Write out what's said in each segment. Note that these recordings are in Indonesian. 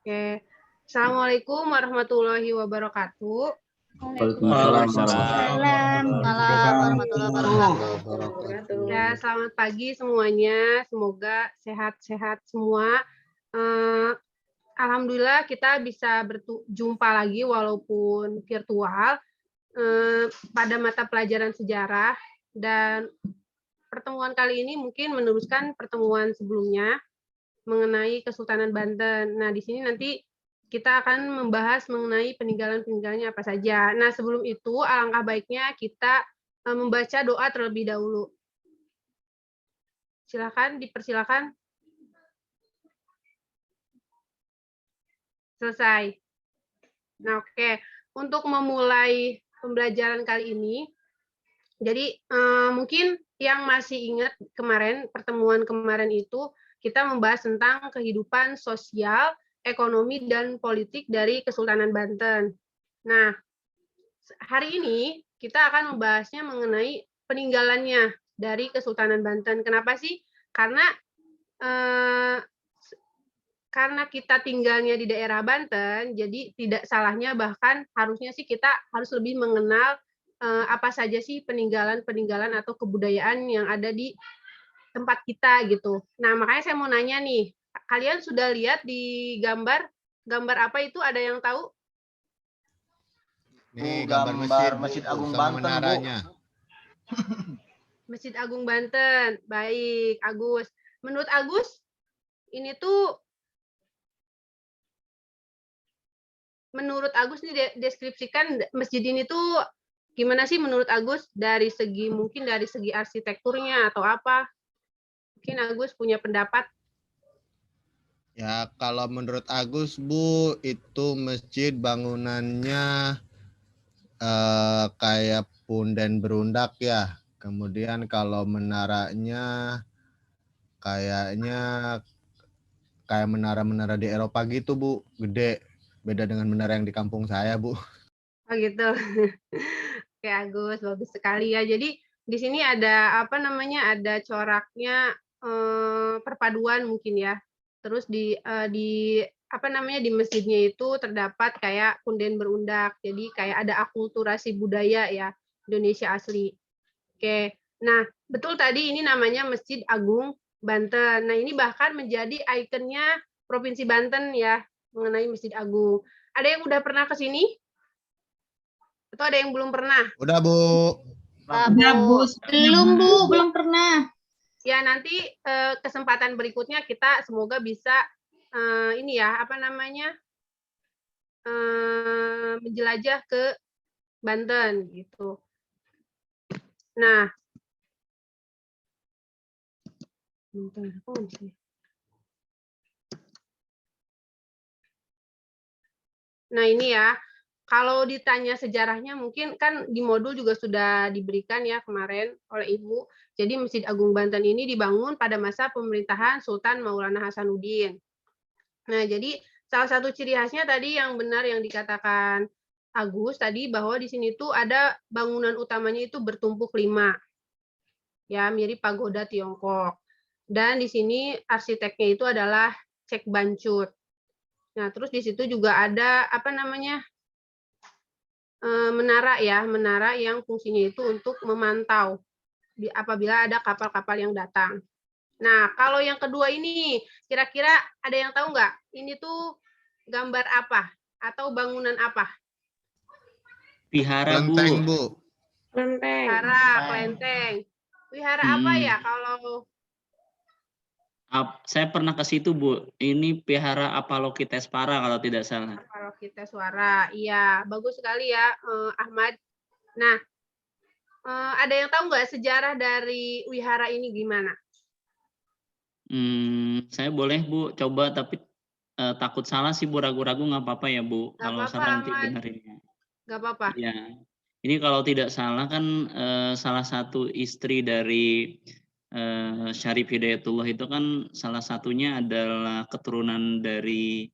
Oke. Assalamualaikum warahmatullahi wabarakatuh. Waalaikumsalam warahmatullahi wabarakatuh. Ya, selamat pagi semuanya. Semoga sehat-sehat semua. Alhamdulillah kita bisa berjumpa lagi walaupun virtual pada mata pelajaran sejarah, dan pertemuan kali ini mungkin meneruskan pertemuan sebelumnya mengenai Kesultanan Banten. Nah, di sini nanti kita akan membahas mengenai peninggalan-peninggalannya apa saja. Nah, sebelum itu alangkah baiknya kita membaca doa terlebih dahulu. Silakan, dipersilakan. Selesai. Nah, oke. Untuk memulai pembelajaran kali ini, jadi mungkin yang masih ingat kemarin, pertemuan kemarin itu, kita membahas tentang kehidupan sosial, ekonomi, dan politik dari Kesultanan Banten. Nah, hari ini kita akan membahasnya mengenai peninggalannya dari Kesultanan Banten. Kenapa sih? Karena kita tinggalnya di daerah Banten, jadi tidak salahnya, bahkan harusnya sih kita harus lebih mengenal apa saja sih peninggalan-peninggalan atau kebudayaan yang ada di tempat kita gitu. Nah, makanya saya mau nanya nih, kalian sudah lihat di gambar apa itu, ada yang tahu? Ini gambar Masjid Agung Banten, menaranya. Masjid Agung Banten. Baik, Agus. Menurut Agus, ini tuh menurut Agus nih deskripsikan masjid ini tuh gimana sih menurut Agus, dari segi mungkin dari segi arsitekturnya atau apa? Mungkin Agus punya pendapat. Ya, kalau menurut Agus, Bu, itu masjid bangunannya kayak punden berundak ya. Kemudian kalau menaranya kayaknya kayak menara-menara di Eropa gitu, Bu. Gede. Beda dengan menara yang di kampung saya, Bu. Oh gitu. Oke, Agus, bagus sekali ya. Jadi di sini ada apa namanya? Ada coraknya, perpaduan mungkin ya. Terus di apa namanya, di masjidnya itu terdapat kayak punden berundak. Jadi kayak ada akulturasi budaya ya, Indonesia asli. Oke. Nah, betul tadi ini namanya Masjid Agung Banten. Nah, ini bahkan menjadi ikonnya Provinsi Banten ya, mengenai Masjid Agung. Ada yang udah pernah ke sini? Atau ada yang belum pernah? Udah, Bu. Udah, Bu. Belum, Bu. Belum pernah. Ya, nanti kesempatan berikutnya kita semoga bisa ini ya, apa namanya, menjelajah ke Banten gitu. Nah, nah ini ya, kalau ditanya sejarahnya mungkin kan di modul juga sudah diberikan ya kemarin oleh Ibu. Jadi Masjid Agung Banten ini dibangun pada masa pemerintahan Sultan Maulana Hasanuddin. Nah, jadi salah satu ciri khasnya tadi yang benar yang dikatakan Agus tadi, bahwa di sini tuh ada bangunan utamanya itu bertumpuk 5. Ya, mirip pagoda Tiongkok. Dan di sini arsiteknya itu adalah Cek Bancut. Nah, terus di situ juga ada apa namanya? Menara ya, menara yang fungsinya itu untuk memantau apabila ada kapal-kapal yang datang. Nah, kalau yang kedua ini, kira-kira ada yang tahu nggak? Ini tuh gambar apa? Atau bangunan apa? Wihara, Bu. Kelenteng, Bu. Wihara, kelenteng. Wihara apa ya kalau... Saya pernah ke situ, Bu. Ini Wihara Avalokiteshvara kalau tidak salah. Avalokiteshvara, iya. Bagus sekali ya, Ahmad. Nah, ada yang tahu nggak sejarah dari wihara ini gimana? Saya boleh, Bu, coba, tapi takut salah sih, Bu. Ragu-ragu nggak apa-apa ya, Bu. Nggak Kalau apa-apa, salah nanti Ahmad. benerin. Nggak apa-apa. Iya. Ini kalau tidak salah kan salah satu istri dari Syarif Hidayatullah itu kan salah satunya adalah keturunan dari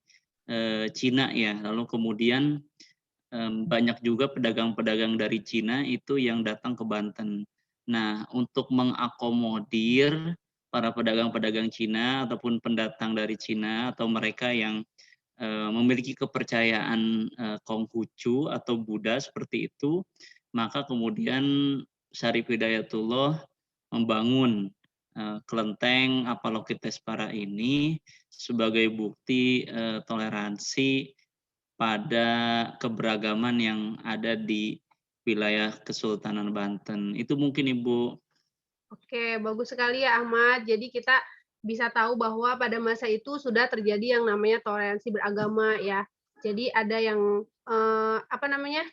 Cina ya. Lalu kemudian banyak juga pedagang-pedagang dari Cina itu yang datang ke Banten. Nah, untuk mengakomodir para pedagang-pedagang Cina ataupun pendatang dari Cina atau mereka yang memiliki kepercayaan Konghucu atau Buddha seperti itu, maka kemudian Syarif Hidayatullah membangun kelenteng Avalokiteshvara ini sebagai bukti toleransi pada keberagaman yang ada di wilayah Kesultanan Banten. Itu mungkin Ibu. Oke, bagus sekali ya Ahmad. Jadi kita bisa tahu bahwa pada masa itu sudah terjadi yang namanya toleransi beragama ya. Jadi ada yang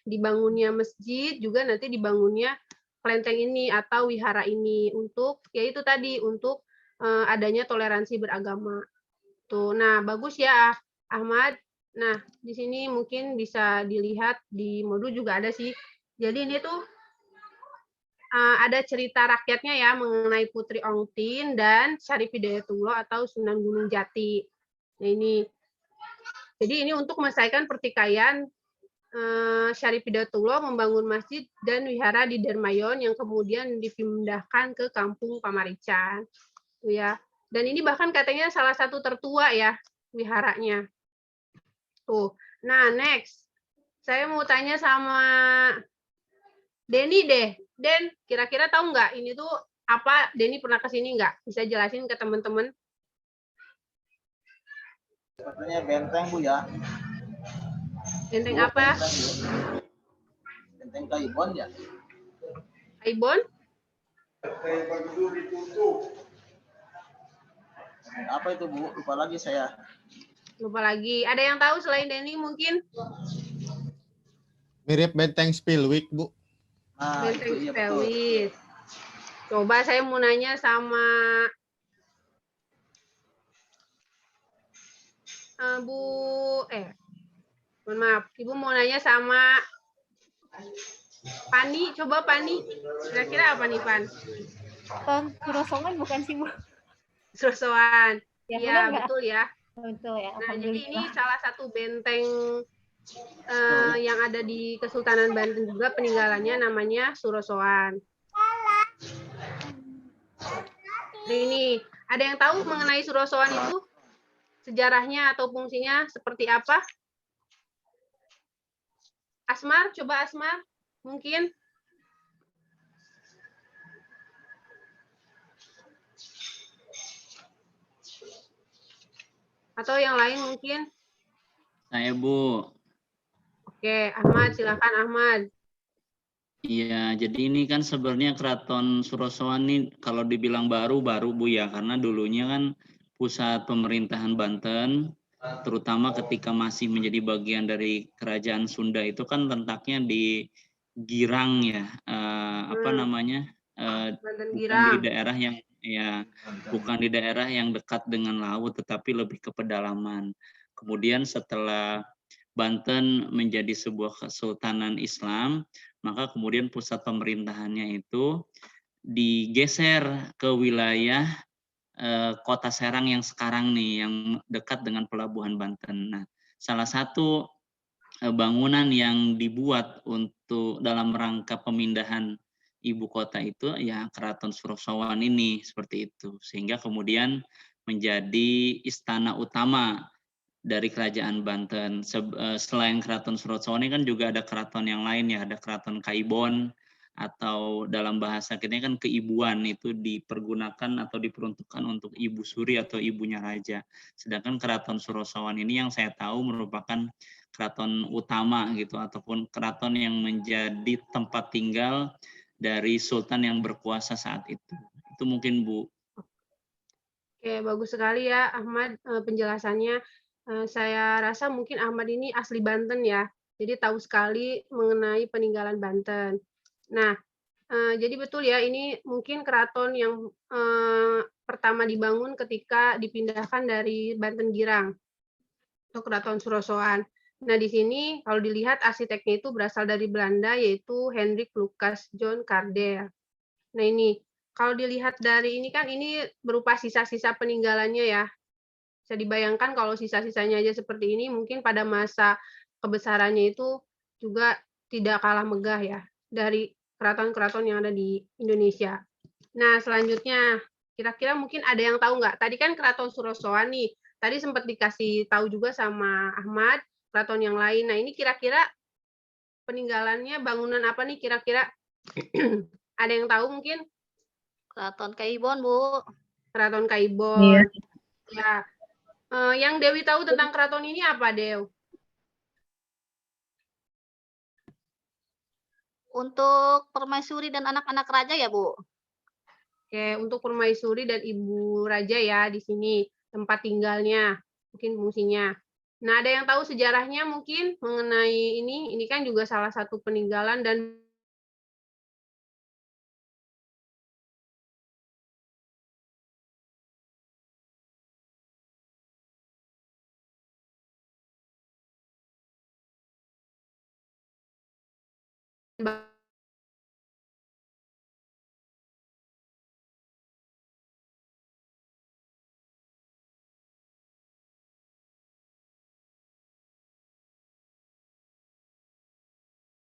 dibangunnya masjid, juga nanti dibangunnya kelenteng ini atau wihara ini untuk yaitu tadi untuk adanya toleransi beragama. Tuh, nah bagus ya Ahmad. Nah, di sini mungkin bisa dilihat di modul juga ada sih. Jadi ini tuh ada cerita rakyatnya ya mengenai Putri Ongtin dan Syarif Hidayatullah atau Sunan Gunung Jati. Nah ini, jadi ini untuk melestarikan pertikaian Syarif Hidayatullah membangun masjid dan wihara di Dermayon yang kemudian dipindahkan ke Kampung Pamarican, tuh ya. Dan ini bahkan katanya salah satu tertua ya wiharanya. Tuh. Nah next, saya mau tanya sama Denny deh. Den, kira-kira tahu nggak ini tuh apa? Denny pernah ke sini nggak? Bisa jelasin ke teman-teman? Sepertinya benteng Bu ya. Benteng apa? Benteng Kaibon ya. Kaibon? Apa itu Bu? Lupa lagi saya. Lupa lagi. Ada yang tahu selain Denny mungkin? Mirip benteng Spilwick, Bu. Nah, Benteng itu iya betul. Spelwis. Coba saya mau nanya sama mohon maaf, Ibu mau nanya sama Pani, coba Pani. Kira-kira apa nih, Pan? Surosoman bukan sih, Bu? Surosoan. Ya, Iya, benar nggak? betul ya. Betul ya. Nah, jadi ini Alhamdulillah. salah satu benteng yang ada di Kesultanan Banten juga peninggalannya namanya Surosoan. Nah, ini ada yang tahu mengenai Surosoan itu? Sejarahnya atau fungsinya seperti apa? Asmar, coba Asmar, mungkin. Atau yang lain mungkin? Saya Bu. Oke, Ahmad, silakan Ahmad. Iya, jadi ini kan sebenarnya Keraton Surosoan ini kalau dibilang baru Bu ya, karena dulunya kan pusat pemerintahan Banten, terutama ketika masih menjadi bagian dari Kerajaan Sunda itu kan letaknya di Girang ya, Banten bukan di Girang. daerah yang bukan di daerah yang dekat dengan laut, tetapi lebih ke pedalaman. Kemudian setelah Banten menjadi sebuah kesultanan Islam, maka kemudian pusat pemerintahannya itu digeser ke wilayah Kota Serang yang sekarang nih, yang dekat dengan Pelabuhan Banten. Nah, salah satu bangunan yang dibuat untuk dalam rangka pemindahan ibu kota itu ya Keraton Surosoan ini, seperti itu. Sehingga kemudian menjadi istana utama dari Kerajaan Banten. Selain Keraton Surosoan ini kan juga ada keraton yang lain ya, ada Keraton Kaibon, atau dalam bahasa kita kan keibuan, itu dipergunakan atau diperuntukkan untuk ibu suri atau ibunya raja. Sedangkan Keraton Surosoan ini yang saya tahu merupakan keraton utama gitu, ataupun keraton yang menjadi tempat tinggal dari sultan yang berkuasa saat itu. Itu mungkin Bu. Oke, bagus sekali ya Ahmad penjelasannya. Saya rasa mungkin Ahmad ini asli Banten ya, jadi tahu sekali mengenai peninggalan Banten. Nah, jadi betul ya, ini mungkin keraton yang pertama dibangun ketika dipindahkan dari Banten Girang untuk Keraton Surosoan. Nah, di sini kalau dilihat arsiteknya itu berasal dari Belanda, yaitu Hendrik Lucas John Cardel. Nah, ini kalau dilihat dari ini kan ini berupa sisa-sisa peninggalannya ya. Bisa dibayangkan kalau sisa-sisanya aja seperti ini, mungkin pada masa kebesarannya itu juga tidak kalah megah ya dari keraton-keraton yang ada di Indonesia. Nah, selanjutnya, kira-kira mungkin ada yang tahu nggak? Tadi kan Keraton Surosoan nih, tadi sempat dikasih tahu juga sama Ahmad, keraton yang lain. Nah, ini kira-kira peninggalannya bangunan apa nih kira-kira? Ada yang tahu mungkin? Keraton Kaibon, Bu. Keraton Iya. Kaibon. Ya. Yang Dewi tahu tentang keraton ini apa, Dew? Untuk permaisuri dan anak-anak raja ya, Bu? Oke, untuk permaisuri dan ibu raja ya di sini tempat tinggalnya, mungkin fungsinya. Nah, ada yang tahu sejarahnya mungkin mengenai ini? Ini kan juga salah satu peninggalan dan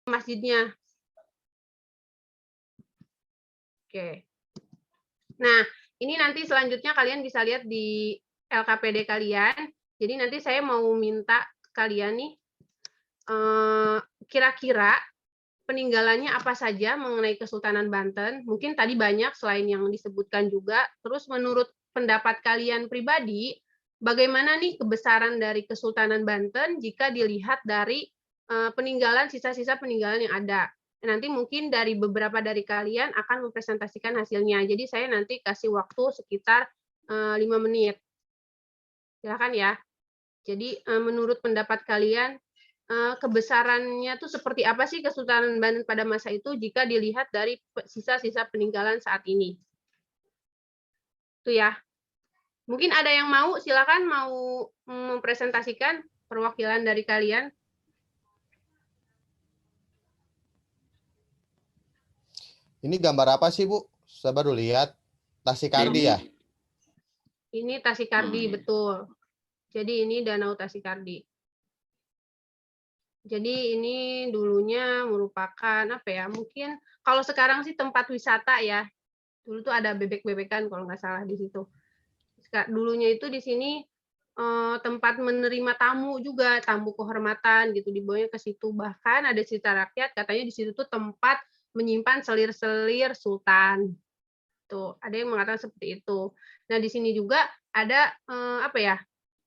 masjidnya. Oke. Nah, ini nanti selanjutnya kalian bisa lihat di LKPD kalian. Jadi nanti saya mau minta kalian nih, kira-kira peninggalannya apa saja mengenai Kesultanan Banten. Mungkin tadi banyak selain yang disebutkan juga. Terus menurut pendapat kalian pribadi, bagaimana nih kebesaran dari Kesultanan Banten jika dilihat dari peninggalan, sisa-sisa peninggalan yang ada. Nanti mungkin dari beberapa dari kalian akan mempresentasikan hasilnya. Jadi saya nanti kasih waktu sekitar 5 menit. Silakan ya. Jadi menurut pendapat kalian, kebesarannya tuh seperti apa sih Kesultanan Banten pada masa itu jika dilihat dari sisa-sisa peninggalan saat ini? Itu ya. Mungkin ada yang mau, silakan mau mempresentasikan perwakilan dari kalian. Ini gambar apa sih, Bu? Saya baru lihat. Tasikardi ya? Ini Tasikardi, betul. Jadi ini Danau Tasikardi. Jadi ini dulunya merupakan apa ya? Mungkin kalau sekarang sih tempat wisata ya. Dulu tuh ada bebek-bebekan kalau nggak salah di situ. Dulunya itu di sini tempat menerima tamu juga, tamu kehormatan gitu, dibawanya ke situ. Bahkan ada cerita rakyat katanya di situ tuh tempat menyimpan selir-selir sultan. Tuh, ada yang mengatakan seperti itu. Nah, di sini juga ada apa ya?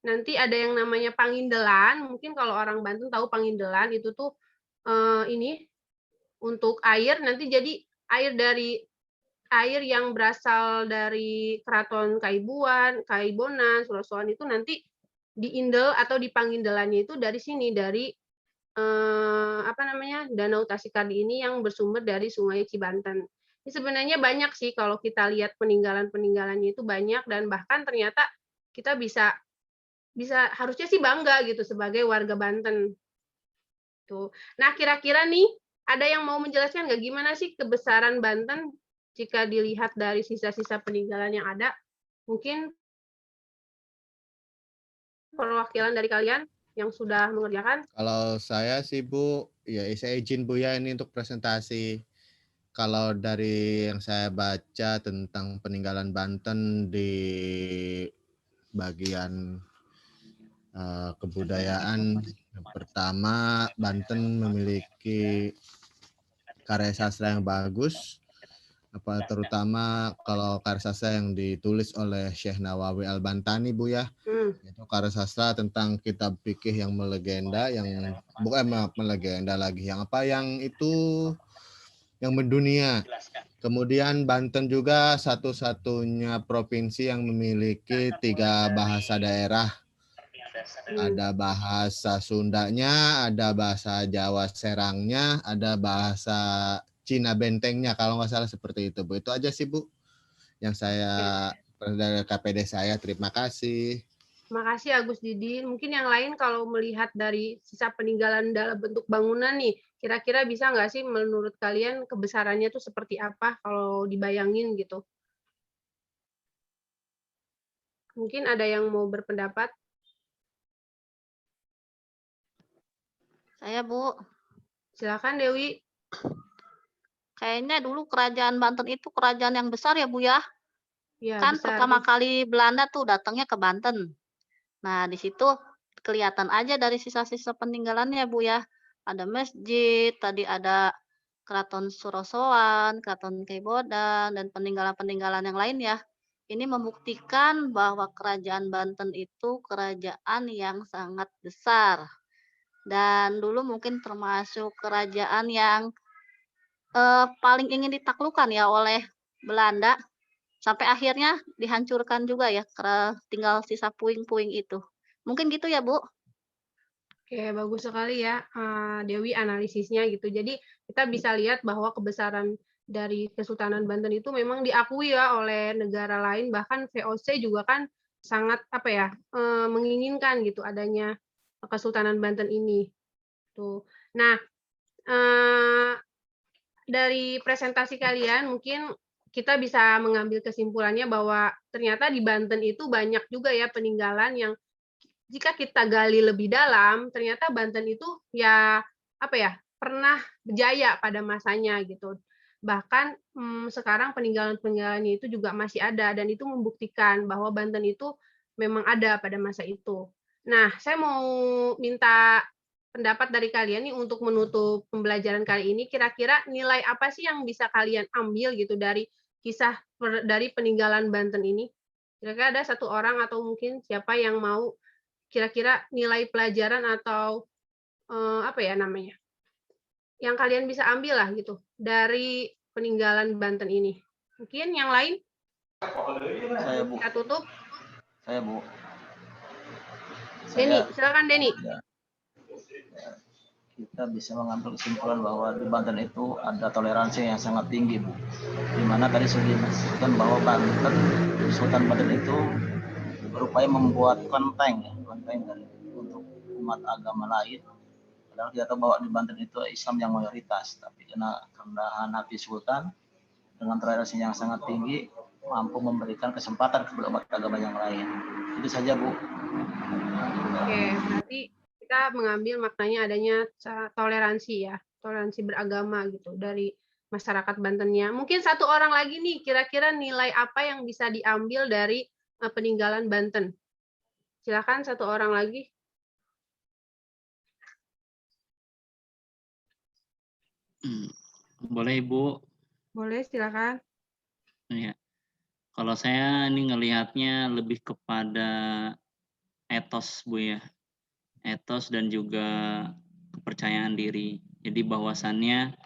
Nanti ada yang namanya Pangindelan, mungkin kalau orang Banten tahu Pangindelan itu tuh ini untuk air nanti jadi air yang berasal dari Keraton Kaibonan, Surosoan itu nanti diindel atau di Pangindelannya itu dari sini dari apa namanya Danau Tasikardi ini yang bersumber dari Sungai Cibanten. Ini sebenarnya banyak sih kalau kita lihat peninggalan-peninggalannya itu banyak dan bahkan ternyata kita bisa harusnya sih bangga gitu sebagai warga Banten. Tuh. Nah, kira-kira nih ada yang mau menjelaskan nggak gimana sih kebesaran Banten jika dilihat dari sisa-sisa peninggalan yang ada? Mungkin perwakilan dari kalian yang sudah mengerjakan. Kalau saya sih, Bu, ya saya izin Bu ya ini untuk presentasi. Kalau dari yang saya baca tentang peninggalan Banten di bagian kebudayaan, yang pertama Banten memiliki karya sastra yang bagus, terutama kalau karya sastra yang ditulis oleh Syekh Nawawi Al-Bantani, Bu ya. Itu karya sastra tentang kitab fikih yang melegenda, yang bukan melegenda lagi, yang itu yang mendunia. Kemudian Banten juga satu-satunya provinsi yang memiliki 3 bahasa daerah. Ada bahasa Sundanya, ada bahasa Jawa Serangnya, ada bahasa Cina Bentengnya, kalau nggak salah seperti itu, Bu. Itu aja sih, Bu, yang saya dari KPD saya. Terima kasih. Makasih Agus Didi. Mungkin yang lain kalau melihat dari sisa peninggalan dalam bentuk bangunan nih, kira-kira bisa nggak sih menurut kalian kebesarannya tuh seperti apa kalau dibayangin gitu? Mungkin ada yang mau berpendapat? Saya, Bu. Silakan Dewi. Kayaknya dulu kerajaan Banten itu kerajaan yang besar ya, Bu ya? Ya, Kan besar. pertama kali Belanda tuh datangnya ke Banten. Nah, di situ kelihatan aja dari sisa-sisa peninggalannya, Bu, ya. Ada masjid, tadi ada Keraton Surosoan, Keraton Keibodan, dan peninggalan-peninggalan yang lain ya. Ini membuktikan bahwa kerajaan Banten itu kerajaan yang sangat besar. Dan dulu mungkin termasuk kerajaan yang paling ingin ditaklukkan ya oleh Belanda, sampai akhirnya dihancurkan juga ya, tinggal sisa puing-puing itu. Mungkin gitu ya, Bu? Oke, bagus sekali ya, Dewi analisisnya gitu. Jadi kita bisa lihat bahwa kebesaran dari Kesultanan Banten itu memang diakui ya oleh negara lain, bahkan VOC juga kan sangat apa ya, menginginkan gitu adanya Kesultanan Banten ini, tuh. Nah, dari presentasi kalian mungkin kita bisa mengambil kesimpulannya bahwa ternyata di Banten itu banyak juga ya peninggalan yang jika kita gali lebih dalam, ternyata Banten itu ya apa ya, pernah berjaya pada masanya gitu. Bahkan sekarang peninggalan-peninggalannya itu juga masih ada dan itu membuktikan bahwa Banten itu memang ada pada masa itu. Nah, saya mau minta pendapat dari kalian nih untuk menutup pembelajaran kali ini, kira-kira nilai apa sih yang bisa kalian ambil gitu dari kisah dari peninggalan Banten ini? Kira-kira ada satu orang atau mungkin siapa yang mau kira-kira nilai pelajaran atau apa ya namanya, yang kalian bisa ambil lah gitu dari peninggalan Banten ini. Mungkin yang lain? Saya, Bu. Kita tutup. Saya, Bu. Denny, silakan Denny. Ya, kita bisa mengambil kesimpulan bahwa di Banten itu ada toleransi yang sangat tinggi, Bu. Di mana tadi sudah disebutkan bahwa Sultan Banten itu berupaya membuat kelenteng dari untuk umat agama lain. Padahal kita tahu bahwa di Banten itu Islam yang mayoritas, tapi karena kerendahan hati Sultan dengan toleransi yang sangat tinggi mampu memberikan kesempatan kepada umat agama yang lain. Itu saja, Bu. Oke, berarti kita mengambil maknanya adanya toleransi ya, toleransi beragama gitu dari masyarakat Bantennya. Mungkin satu orang lagi nih, kira-kira nilai apa yang bisa diambil dari peninggalan Banten? Silakan satu orang lagi. Boleh, Ibu? Boleh, silakan. Ya. Kalau saya ini ngelihatnya lebih kepada etos, Bu ya. Etos dan juga kepercayaan diri. Jadi bahwasannya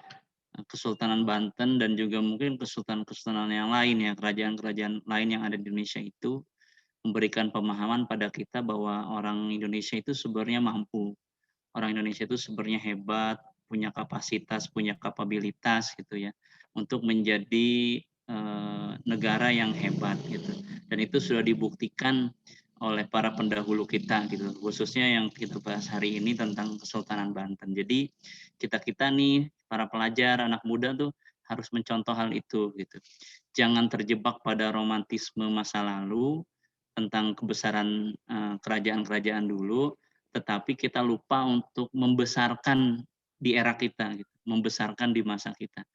Kesultanan Banten dan juga mungkin kesultanan-kesultanan yang lain ya, kerajaan-kerajaan lain yang ada di Indonesia itu memberikan pemahaman pada kita bahwa orang Indonesia itu sebenarnya mampu. Orang Indonesia itu sebenarnya hebat, punya kapasitas, punya kapabilitas gitu ya, untuk menjadi negara yang hebat gitu. Dan itu sudah dibuktikan oleh para pendahulu kita gitu, khususnya yang kita bahas hari ini tentang Kesultanan Banten. Jadi kita nih para pelajar, anak muda tuh harus mencontoh hal itu gitu. Jangan terjebak pada romantisme masa lalu tentang kebesaran kerajaan-kerajaan dulu, tetapi kita lupa untuk membesarkan di era kita gitu, membesarkan di masa kita.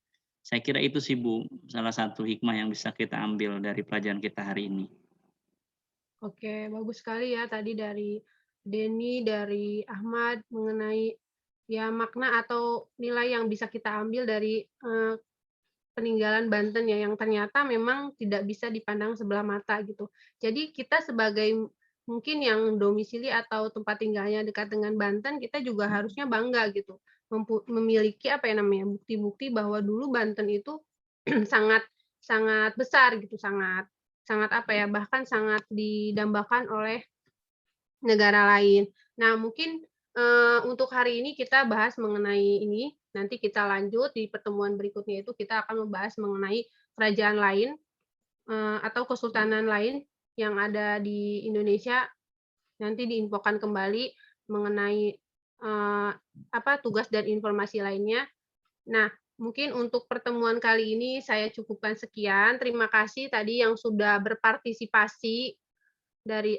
Saya kira itu sih, Bu, salah satu hikmah yang bisa kita ambil dari pelajaran kita hari ini. Oke, bagus sekali ya tadi dari Denny, dari Ahmad mengenai ya makna atau nilai yang bisa kita ambil dari peninggalan Banten ya yang ternyata memang tidak bisa dipandang sebelah mata gitu. Jadi kita sebagai mungkin yang domisili atau tempat tinggalnya dekat dengan Banten, kita juga harusnya bangga gitu memiliki apa ya namanya bukti-bukti bahwa dulu Banten itu sangat sangat besar gitu, sangat sangat apa ya bahkan sangat didambakan oleh negara lain. Nah mungkin untuk hari ini kita bahas mengenai ini. Nanti kita lanjut di pertemuan berikutnya itu kita akan membahas mengenai kerajaan lain atau kesultanan lain yang ada di Indonesia. Nanti diinfokan kembali mengenai apa tugas dan informasi lainnya. Nah, mungkin untuk pertemuan kali ini saya cukupkan sekian. Terima kasih tadi yang sudah berpartisipasi dari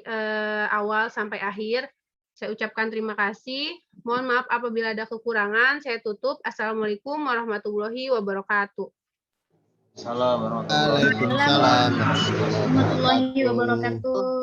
awal sampai akhir. Saya ucapkan terima kasih. Mohon maaf apabila ada kekurangan. Saya tutup. Assalamualaikum warahmatullahi wabarakatuh. Assalamualaikum Warahmatullahi wabarakatuh.